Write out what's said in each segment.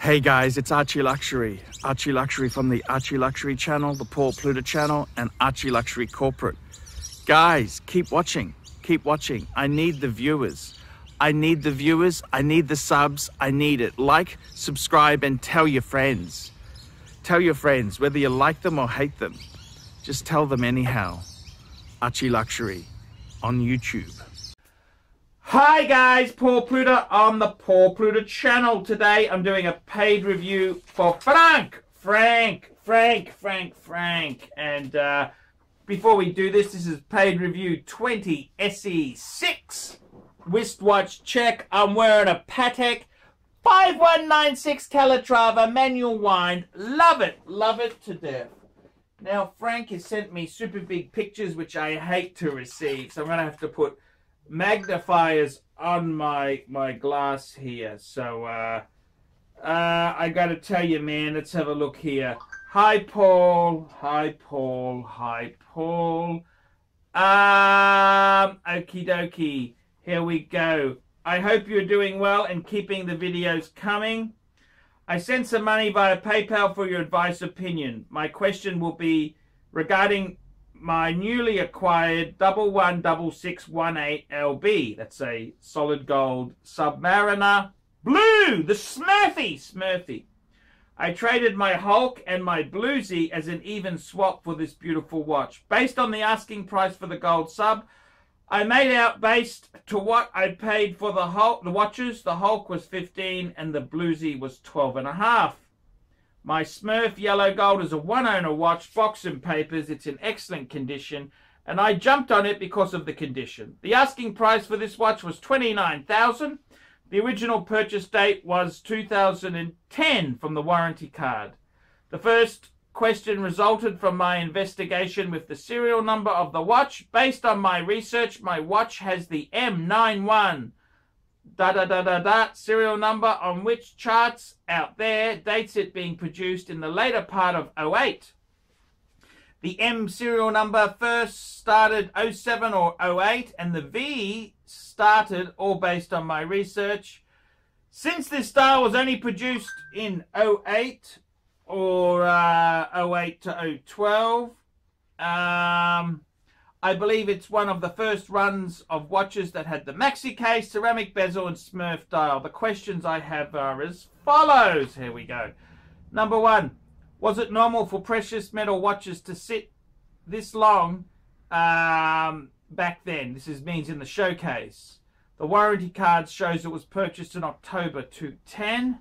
Hey guys, it's ArchieLuxury. ArchieLuxury from the ArchieLuxury channel, the Paul Pluta channel, and ArchieLuxury corporate. Guys, keep watching. Keep watching. I need the viewers. I need the viewers. I need the subs. I need it. Like, subscribe, and tell your friends. Tell your friends, whether you like them or hate them. Just tell them anyhow. ArchieLuxury on YouTube. Hi guys, Paul Pluta on the Paul Pluta channel. Today I'm doing a paid review for Frank. And before we do this, this is paid review 20 SE6 wristwatch check. I'm wearing a Patek 5196 Calatrava manual wind. Love it to death. Now Frank has sent me super big pictures which I hate to receive, so I'm gonna have to put magnifiers on my glass here. So I gotta tell you, man, let's have a look here. Hi Paul. Okie dokie, here we go. I hope you're doing well and keeping the videos coming. I sent some money via PayPal for your advice opinion. My question will be regarding my newly acquired 116618 LB. That's a solid gold Submariner blue, the Smurfy. I traded my Hulk and my Bluesy as an even swap for this beautiful watch. Based on the asking price for the gold sub, I made out based to what I paid for the Hulk, the watches. The Hulk was 15 and the Bluesy was 12.5. My Smurf yellow gold is a one-owner watch, box and papers. It's in excellent condition, and I jumped on it because of the condition. The asking price for this watch was $29,000. The original purchase date was 2010 from the warranty card. The first question resulted from my investigation with the serial number of the watch. Based on my research, my watch has the M91 serial number, on which charts out there dates it being produced in the later part of 08. The M serial number first started 07 or 08, and the V started, all based on my research. Since this style was only produced in 08 or 08 to 012, I believe it's one of the first runs of watches that had the maxi case, ceramic bezel, and Smurf dial. The questions I have are as follows. Here we go. Number one, was it normal for precious metal watches to sit this long back then? This means in the showcase. The warranty card shows it was purchased in October 2010.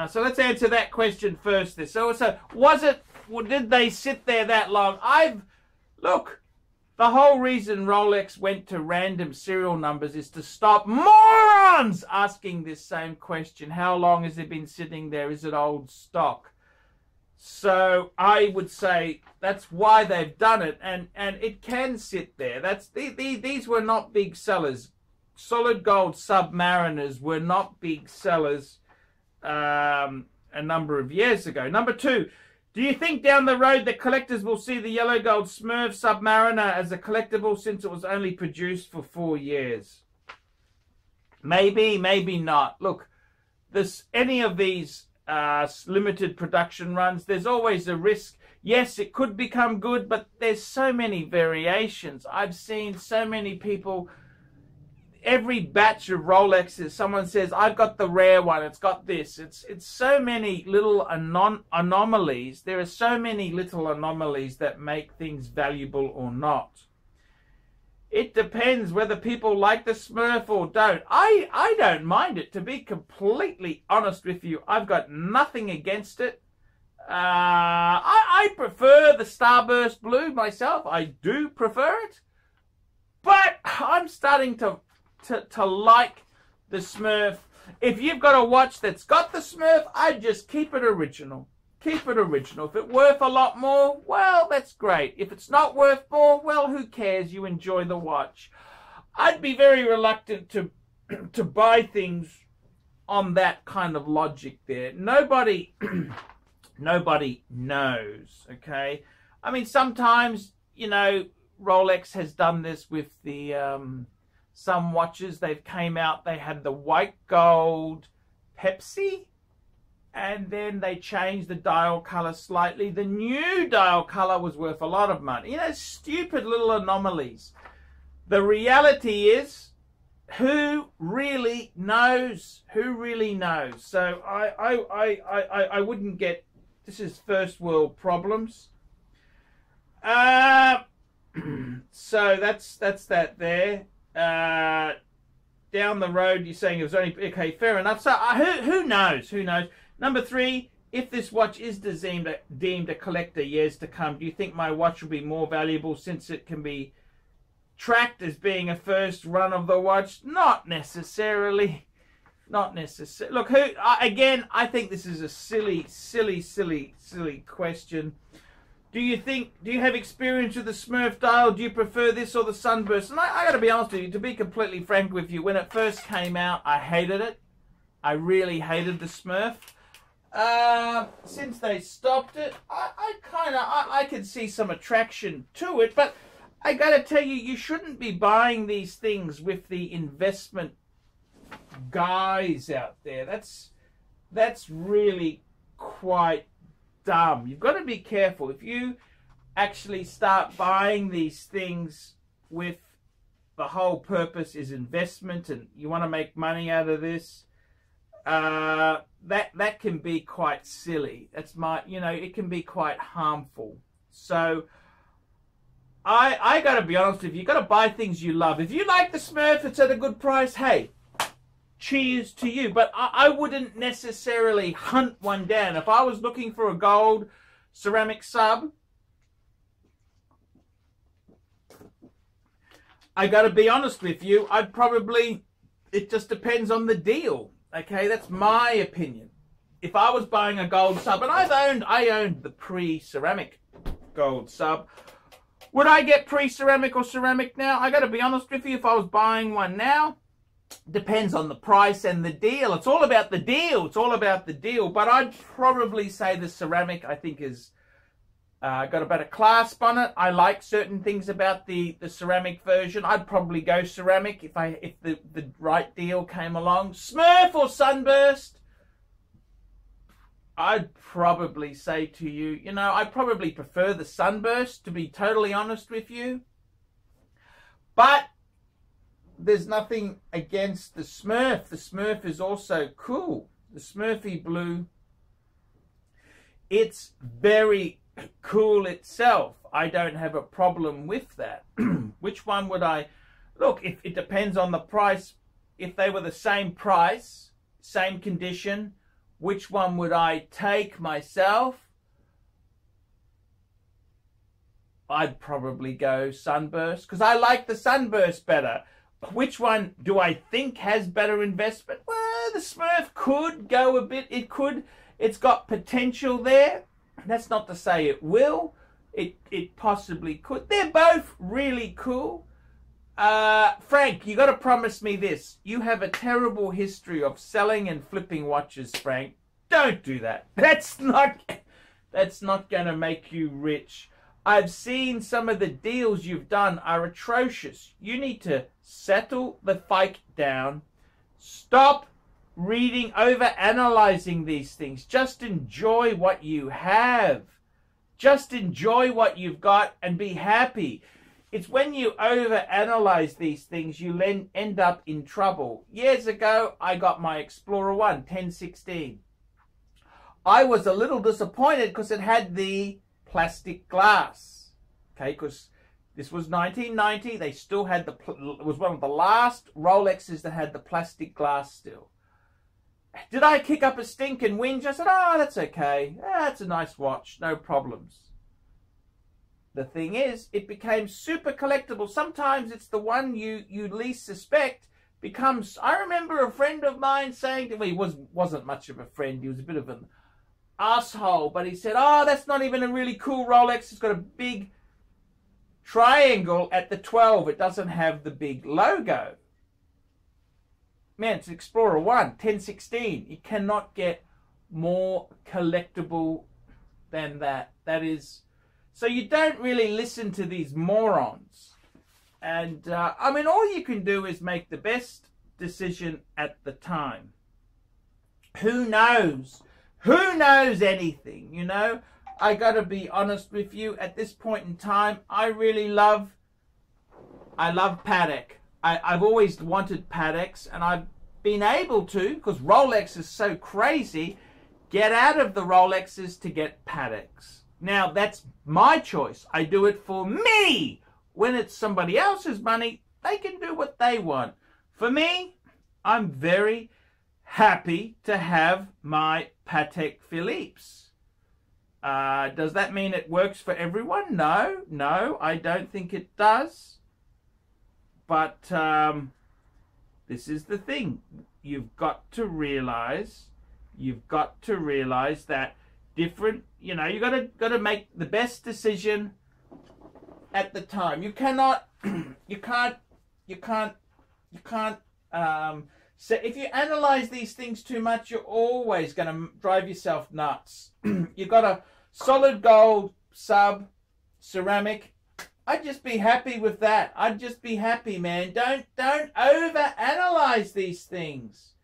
So let's answer that question first. So was it, or did they sit there that long? Look, the whole reason Rolex went to random serial numbers is to stop morons asking this same question. How long has it been sitting there? Is it old stock? So I would say that's why they've done it, and it can sit there. These were not big sellers. Solid gold Submariners were not big sellers a number of years ago. Number two, do you think down the road the collectors will see the yellow gold Smurf Submariner as a collectible, since it was only produced for 4 years? Maybe, maybe not. Look, any of these limited production runs, there's always a risk. Yes, it could become good, but there's so many variations. I've seen so many people, every batch of Rolexes, someone says, I've got the rare one, it's got this. It's so many little anomalies. There are so many little anomalies that make things valuable or not. It depends whether people like the Smurf or don't. I don't mind it, to be completely honest with you. I've got nothing against it. I prefer the Starburst Blue myself. I do prefer it. But I'm starting to like the Smurf. If you've got a watch that's got the Smurf, I'd just keep it original. Keep it original. If it's worth a lot more, well, that's great. If it's not worth more, well, who cares? You enjoy the watch. I'd be very reluctant to buy things on that kind of logic there. Nobody knows, okay? I mean, sometimes, you know, Rolex has done this with the some watches. They've came out, they had the white gold Pepsi and then they changed the dial color slightly. The new dial color was worth a lot of money. You know, stupid little anomalies. The reality is, who really knows? Who really knows? So I wouldn't get, this is first world problems. So that's that there. Down the road, you're saying it was only, okay, fair enough. So who knows? Who knows? Number 3, if this watch is deemed a collector years to come, do you think my watch will be more valuable since it can be tracked as being a first run of the watch? Not necessarily. Not necessarily. Look, again, I think this is a silly question. Do you have experience with the Smurf dial? Do you prefer this or the Sunburst? And I got to be honest with you, to be completely frank with you, when it first came out, I hated it. I really hated the Smurf. Since they stopped it, I could see some attraction to it, but I got to tell you, you shouldn't be buying these things with the investment guys out there. That's really quite dumb. You've got to be careful. If you actually start buying these things with the whole purpose is investment and you want to make money out of this, that can be quite silly. That's it can be quite harmful. So I got to be honest with you, got to buy things you love. If you like the Smurf, it's at a good price, hey, cheers to you. But I wouldn't necessarily hunt one down. If I was looking for a gold ceramic sub, I got to be honest with you, I'd probably, it just depends on the deal. Okay, that's my opinion. If I was buying a gold sub, and I owned the pre-ceramic gold sub, would I get pre-ceramic or ceramic now? I got to be honest with you, if I was buying one now, depends on the price and the deal. It's all about the deal. It's all about the deal. But I'd probably say the ceramic, I think, is got a better clasp on it. I like certain things about the ceramic version. I'd probably go ceramic if the right deal came along. Smurf or Sunburst? I'd probably say to you, I probably prefer the Sunburst, to be totally honest with you. But there's nothing against the Smurf. The Smurf is also cool. The Smurfy blue, it's very cool itself. I don't have a problem with that. Which one would I... Look, if it depends on the price. If they were the same price, same condition, which one would I take myself? I'd probably go Sunburst, because I like the Sunburst better. Which one do I think has better investment? Well, the Smurf could go a bit. It's got potential there. That's not to say it will. It possibly could. They're both really cool. Frank, you got to promise me this. You have a terrible history of selling and flipping watches, Frank. Don't do that. That's not going to make you rich. I've seen some of the deals you've done are atrocious. You need to settle the fight down. Stop reading, over-analyzing these things. Just enjoy what you have. Just enjoy what you've got and be happy. It's when you over-analyze these things, you end up in trouble. Years ago, I got my Explorer 1, 1016. I was a little disappointed because it had the plastic glass. Okay, because this was 1990. They still had it was one of the last Rolexes that had the plastic glass still. Did I kick up a stink and whinge? I said, oh, that's okay. That's a nice watch. No problems. The thing is, it became super collectible. Sometimes it's the one you least suspect becomes... I remember a friend of mine saying to me, he wasn't much of a friend. He was a bit of an asshole, but he said, oh, that's not even a really cool Rolex. It's got a big triangle at the 12. It doesn't have the big logo. Man, it's Explorer 1, 1016. You cannot get more collectible than that. That is... So you don't really listen to these morons. And, I mean, all you can do is make the best decision at the time. Who knows? who knows anything, you know? I gotta be honest with you, at this point in time, I love Patek. I've always wanted Pateks, and I've been able to, because Rolex is so crazy, get out of the Rolexes to get Pateks. Now, that's my choice. I do it for me. When it's somebody else's money, they can do what they want. For me, I'm very happy to have my Patek Philippe's. Does that mean it works for everyone? No, I don't think it does. But this is the thing. You've got to realize that different, you know, you gotta make the best decision at the time. You cannot, you can't. So if you analyze these things too much, you're always going to drive yourself nuts. You got a solid gold sub ceramic. I'd just be happy with that. I'd just be happy, man. Don't over analyze these things.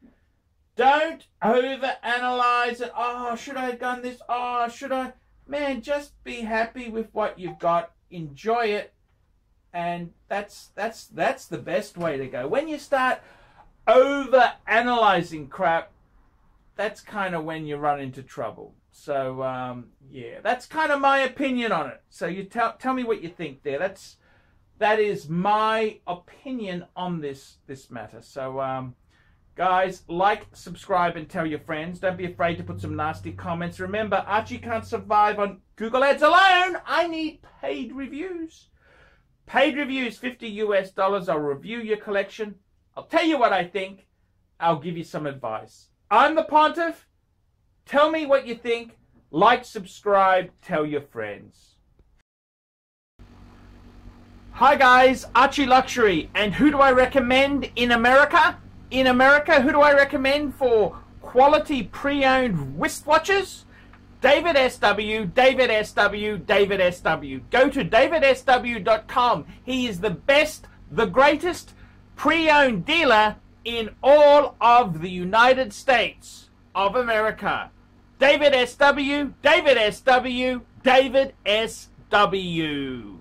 Don't over analyze it. Oh, should I have done this? Oh, should I? Man, just be happy with what you've got. Enjoy it. And that's the best way to go. When you start over analyzing crap, that's kind of when you run into trouble. So yeah, that's kind of my opinion on it. So you tell me what you think there. That is my opinion on this matter. So guys, like, subscribe, and tell your friends. Don't be afraid to put some nasty comments. Remember, Archie can't survive on Google Ads alone. I need paid reviews. Paid reviews, $50 US. I'll review your collection. I'll tell you what I think. I'll give you some advice. I'm the Pontiff. Tell me what you think. Like, subscribe, tell your friends. Hi guys, ArchieLuxury. And who do I recommend in America? In America, who do I recommend for quality pre-owned wristwatches? David SW, David SW, David SW. Go to davidsw.com. He is the best, the greatest pre-owned dealer in all of the United States of America. David SW, David SW, David SW.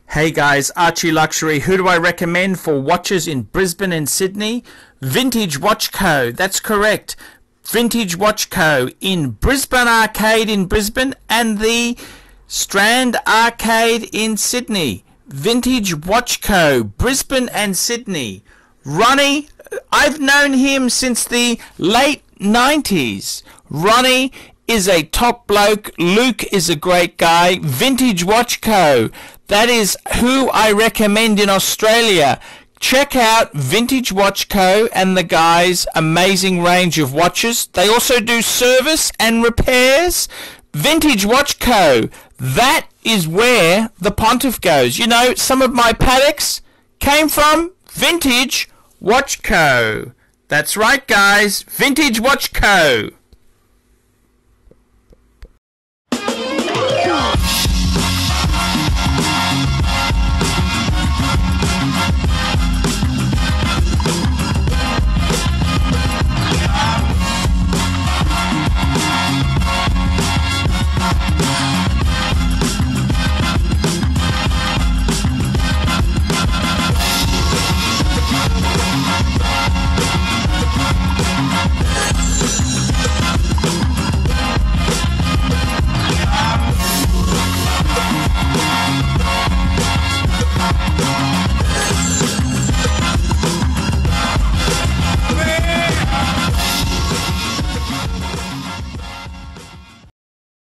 Hey guys, ArchieLuxury. Who do I recommend for watches in Brisbane and Sydney? Vintage Watch Co. That's correct. Vintage Watch Co. in Brisbane Arcade in Brisbane and the Strand Arcade in Sydney. Vintage Watch Co. Brisbane and Sydney. Ronnie, I've known him since the late 90s. Ronnie is a top bloke. Luke is a great guy. Vintage Watch Co. That is who I recommend in Australia. Check out Vintage Watch Co. and the guys' amazing range of watches. They also do service and repairs. Vintage Watch Co. That is where the Pontiff goes. You know, some of my Pateks came from Vintage Watch Co. That's right, guys. Vintage Watch Co.